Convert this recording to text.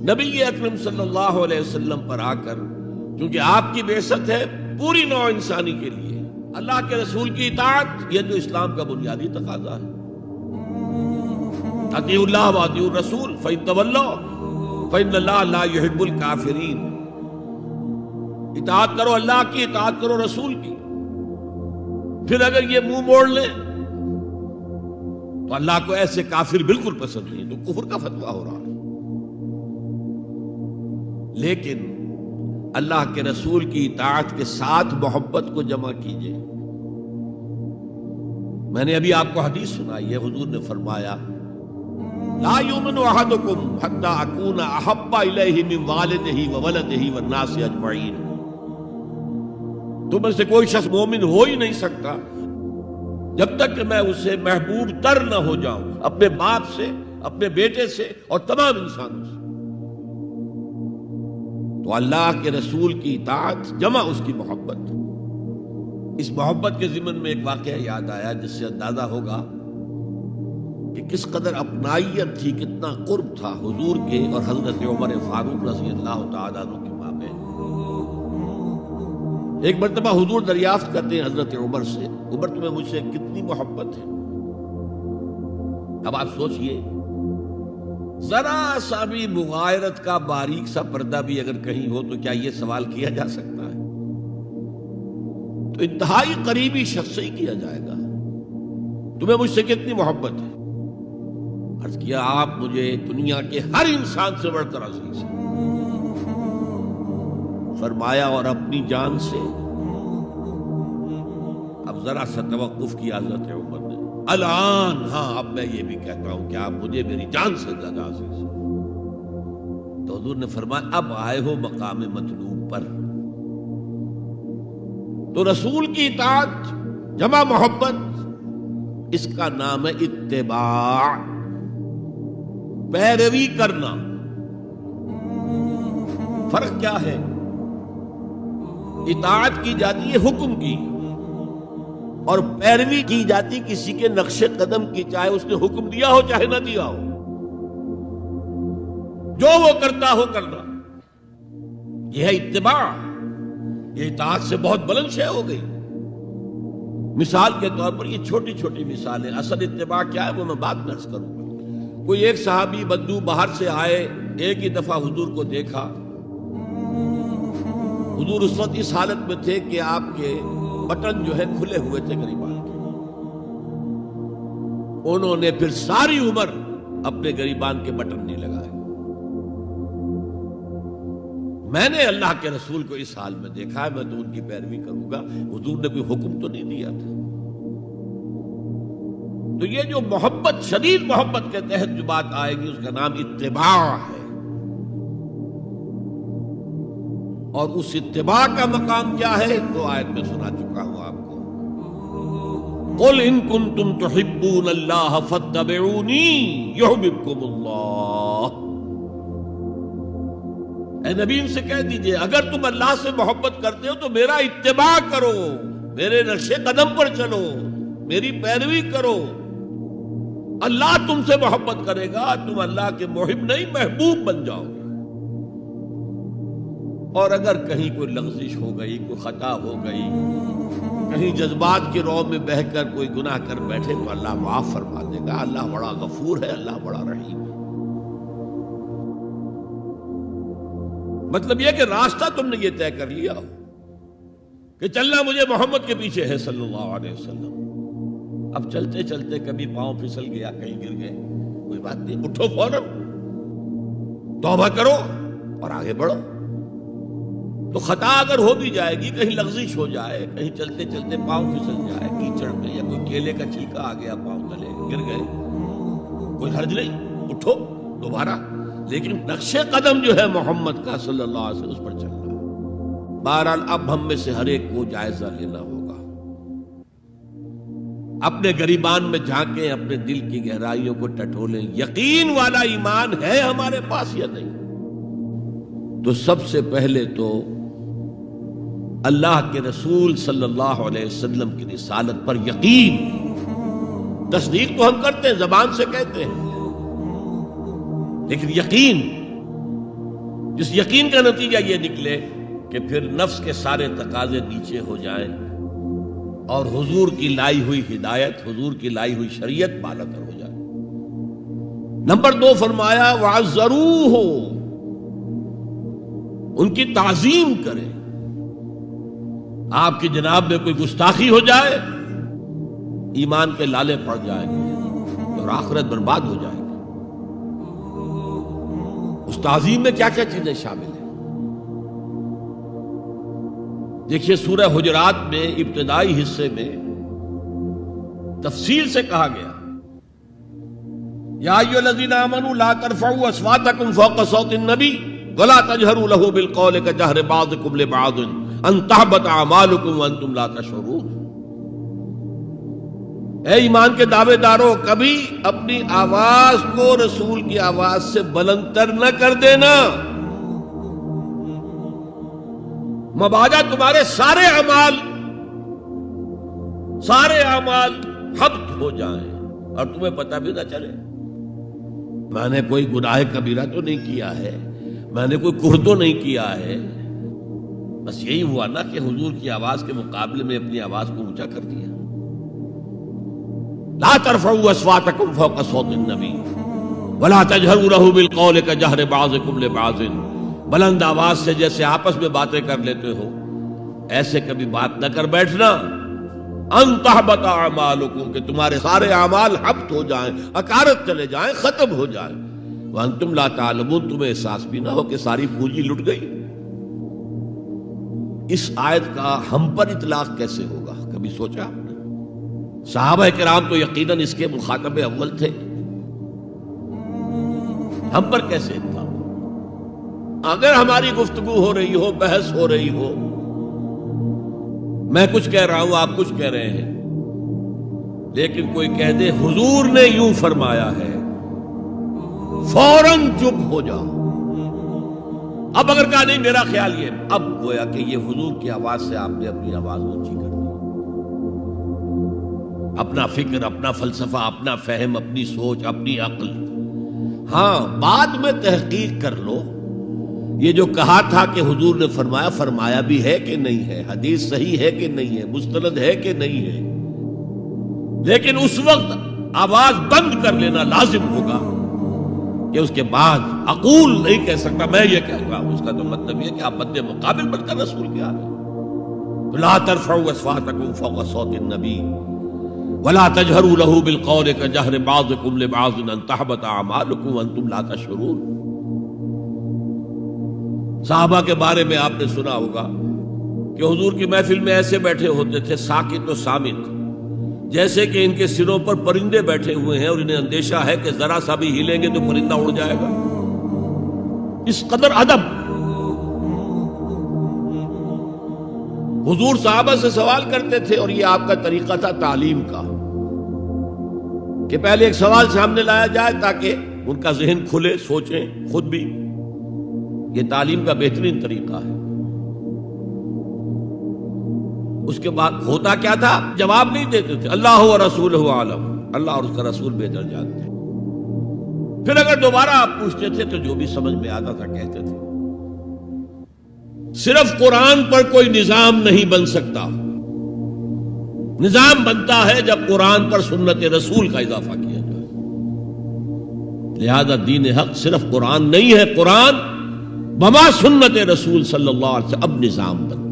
نبی اکرم صلی اللہ علیہ وسلم پر آ کر، کیونکہ آپ کی بعثت ہے پوری نوع انسانی کے لیے، اللہ کے رسول کی اطاعت، یہ جو اسلام کا بنیادی تقاضا ہے۔ اطیعوا اللہ واطیعوا الرسول فإن تولوا فإن اللہ لا يحب الکافرین۔ اطاعت کرو اللہ کی، اطاعت کرو رسول کی، پھر اگر یہ منہ موڑ لیں تو اللہ کو ایسے کافر بالکل پسند نہیں، تو کفر کا فتویٰ ہو رہا ہے۔ لیکن اللہ کے رسول کی اطاعت کے ساتھ محبت کو جمع کیجئے۔ میں نے ابھی آپ کو حدیث سنائی ہے، حضور نے فرمایا لا یؤمن احدکم حتی اکون احب الیہ من والدہ وولدہ والناس اجمعین۔ تم میں سے کوئی شخص مومن ہو ہی نہیں سکتا جب تک کہ میں اسے محبوب تر نہ ہو جاؤں، اپنے باپ سے، اپنے بیٹے سے اور تمام انسانوں سے۔ تو اللہ کے رسول کی اطاعت جمع اس کی محبت۔ اس محبت کے ضمن میں ایک واقعہ یاد آیا جس سے اندازہ ہوگا کہ کس قدر اپنائیت تھی، کتنا قرب تھا حضور کے اور حضرت عمر فاروق رضی اللہ تعالیٰ عنہ کے مابین۔ ایک مرتبہ حضور دریافت کرتے ہیں حضرت عمر سے، عمر تمہیں مجھ سے کتنی محبت ہے؟ اب آپ سوچئے، ذرا سا بھی مغایرت کا باریک سا پردہ بھی اگر کہیں ہو تو کیا یہ سوال کیا جا سکتا ہے؟ تو انتہائی قریبی شخص سے ہی کیا جائے گا، تمہیں مجھ سے کتنی محبت ہے؟ عرض کیا آپ مجھے دنیا کے ہر انسان سے بڑھ کر عزیز ہیں۔ فرمایا اور اپنی جان سے؟ اب ذرا سا توقف کیا حضرت عمر نے، الان ہاں اب میں یہ بھی کہتا ہوں کہ آپ مجھے میری جان سے زیادہ عزیز ہیں۔ تو حضور نے فرمایا اب آئے ہو مقام مطلوب پر۔ تو رسول کی اطاعت جمع محبت، اس کا نام ہے اتباع، پیروی کرنا۔ فرق کیا ہے؟ اطاعت کی جاتی ہے حکم کی، اور پیروی کی جاتی کسی کے نقش قدم کی، چاہے اس نے حکم دیا ہو چاہے نہ دیا ہو، جو وہ کرتا ہو کرنا، یہ ہے اتباع۔ یہ اطاعت سے بہت بلند شے ہو گئی۔ مثال کے طور پر یہ چھوٹی چھوٹی مثالیں، اصل اتباع کیا ہے وہ میں بعد میں عرض کروں گا۔ کوئی ایک صحابی بدو باہر سے آئے، ایک ہی دفعہ حضور کو دیکھا، حضور اس وقت اس حالت میں تھے کہ آپ کے بٹن جو ہے کھلے ہوئے تھے گریبان کے۔ انہوں نے پھر ساری عمر اپنے گریبان کے بٹن نہیں لگائے۔ میں نے اللہ کے رسول کو اس حال میں دیکھا ہے، میں تو ان کی پیروی کروں گا، حضور نے کوئی حکم تو نہیں دیا تھا۔ تو یہ جو محبت، شدید محبت کے تحت جو بات آئے گی اس کا نام اتباع ہے۔ اور اس اتباع کا مقام کیا ہے تو آیت میں سنا چکا ہوں آپ کو، قل ان کنتم تحبون اللہ فاتبعونی یحببکم اللہ۔ اے نبی ان سے کہہ دیجئے اگر تم اللہ سے محبت کرتے ہو تو میرا اتباع کرو، میرے نقش قدم پر چلو، میری پیروی کرو۔ اللہ تم سے محبت کرے گا، تم اللہ کے محب نہیں محبوب بن جاؤ گے۔ اور اگر کہیں کوئی لغزش ہو گئی، کوئی خطا ہو گئی، کہیں جذبات کے رو میں بہہ کر کوئی گناہ کر بیٹھے تو اللہ معاف فرما دے گا۔ اللہ بڑا غفور ہے، اللہ بڑا رحیم ہے۔ مطلب یہ کہ راستہ تم نے یہ طے کر لیا ہو کہ چلنا مجھے محمد کے پیچھے ہے صلی اللہ علیہ وسلم۔ اب چلتے چلتے کبھی پاؤں پھسل گیا، کہیں گر گئے، کوئی بات نہیں، اٹھو فوراً، توبہ کرو اور آگے بڑھو۔ تو خطا اگر ہو بھی جائے گی، کہیں لغزش ہو جائے، کہیں چلتے چلتے پاؤں پھسل جائے کیچڑ میں، یا کوئی کیلے کا چھلکا آ گیا پاؤں تلے، گر گئے، کوئی حرج نہیں، اٹھو دوبارہ۔ لیکن نقش قدم جو ہے محمد کا صلی اللہ علیہ وسلم، اس پر چلنا ہے۔ بہرحال اب ہم میں سے ہر ایک کو جائزہ لینا ہوگا، اپنے گریبان میں جھانکیں، اپنے دل کی گہرائیوں کو ٹٹولیں، یقین والا ایمان ہے ہمارے پاس یا نہیں۔ تو سب سے پہلے تو اللہ کے رسول صلی اللہ علیہ وسلم کی رسالت پر یقین، تصدیق تو ہم کرتے ہیں، زبان سے کہتے ہیں، لیکن یقین جس یقین کا نتیجہ یہ نکلے کہ پھر نفس کے سارے تقاضے نیچے ہو جائیں اور حضور کی لائی ہوئی ہدایت، حضور کی لائی ہوئی شریعت بالا تر ہو جائے۔ نمبر 2 فرمایا وَعَزَّرُوهُ، ان کی تعظیم کریں۔ آپ کی جناب میں کوئی گستاخی ہو جائے، ایمان کے لالے پڑ جائیں گے اور آخرت برباد ہو جائے گی۔ اس تعظیم میں کیا کیا چیزیں شامل ہیں؟ دیکھیے سورہ حجرات میں ابتدائی حصے میں تفصیل سے کہا گیا یا ایھا الذین آمنوا لا ترفعوا اصواتکم فوق صوت النبی ولا تجہروا لہ بالقول کجہر بعضکم لبعض ان تحبط اعمالکم وانتم لا تشعرون۔ اے ایمان کے دعوے دارو، کبھی اپنی آواز کو رسول کی آواز سے بلند تر نہ کر دینا، مبادا تمہارے سارے اعمال حبط ہو جائیں اور تمہیں پتہ بھی نہ چلے۔ میں نے کوئی گناہ کبیرہ تو نہیں کیا ہے، میں نے کوئی کفر تو نہیں کیا ہے، بس یہی ہوا نا کہ حضور کی آواز کے مقابلے میں اپنی آواز کو اونچا کر دیا۔ لا ترفعوا اصواتکم فوق صوت النبی ولا تجہروا لہ بالقول کجہر بعضکم لبعض، بلند آواز سے جیسے آپس میں باتیں کر لیتے ہو ایسے کبھی بات نہ کر بیٹھنا، ان تحبط اعمالکم، کہ تمہارے سارے اعمال حبط ہو جائیں، اکارت چلے جائیں، ختم ہو جائیں، وانتم لا تعلمون، تمہیں احساس بھی نہ ہو کہ ساری پونجی لٹ گئی۔ اس آیت کا ہم پر اطلاق کیسے ہوگا؟ کبھی سوچا آپ نے؟ صحابہ کرام تو یقیناً اس کے مخاطب اول تھے، ہم پر کیسے اطلاق؟ اگر ہماری گفتگو ہو رہی ہو، بحث ہو رہی ہو، میں کچھ کہہ رہا ہوں، آپ کچھ کہہ رہے ہیں، لیکن کوئی کہہ دے حضور نے یوں فرمایا ہے، فوراً چپ ہو جاؤ۔ اب اگر کہا نہیں میرا خیال یہ، اب گویا کہ یہ حضور کی آواز سے آپ نے اپنی آواز اونچی کر دی، اپنا فکر، اپنا فلسفہ، اپنا فہم، اپنی سوچ، اپنی عقل۔ ہاں بعد میں تحقیق کر لو، یہ جو کہا تھا کہ حضور نے فرمایا، فرمایا بھی ہے کہ نہیں ہے، حدیث صحیح ہے کہ نہیں ہے، مستند ہے کہ نہیں ہے، لیکن اس وقت آواز بند کر لینا لازم ہوگا کہ اس کے بعد اقول نہیں کہہ سکتا میں یہ کہہ رہا ہوں، اس کا تو مطلب یہ کہ آپ مد مقابل بن کر رسول کے آگے لا ترفعوا اصواتکم فوق صوت النبی ولا تجہروا لہ بالقول کجہر بعضکم لبعض ان تحبط اعمالکم وانتم لا تشعرون۔ صحابہ کے بارے میں آپ نے سنا ہوگا کہ حضور کی محفل میں ایسے بیٹھے ہوتے تھے ساکت و صامت، جیسے کہ ان کے سروں پر پرندے بیٹھے ہوئے ہیں اور انہیں اندیشہ ہے کہ ذرا سا بھی ہلیں گے تو پرندہ اڑ جائے گا، اس قدر ادب۔ حضور صحابہ سے سوال کرتے تھے اور یہ آپ کا طریقہ تھا تعلیم کا کہ پہلے ایک سوال سامنے لایا جائے تاکہ ان کا ذہن کھلے، سوچیں خود بھی، یہ تعلیم کا بہترین طریقہ ہے۔ اس کے بعد ہوتا کیا تھا؟ جواب نہیں دیتے تھے، اللہ و رسولہ عالم، اللہ اور اس کا رسول بہتر جانتے۔ پھر اگر دوبارہ آپ پوچھتے تھے تو جو بھی سمجھ میں آتا تھا کہتے تھے۔ صرف قرآن پر کوئی نظام نہیں بن سکتا، نظام بنتا ہے جب قرآن پر سنت رسول کا اضافہ کیا جائے۔ لہذا دین حق صرف قرآن نہیں ہے، قرآن بما سنت رسول صلی اللہ علیہ وسلم اب نظام بنتا۔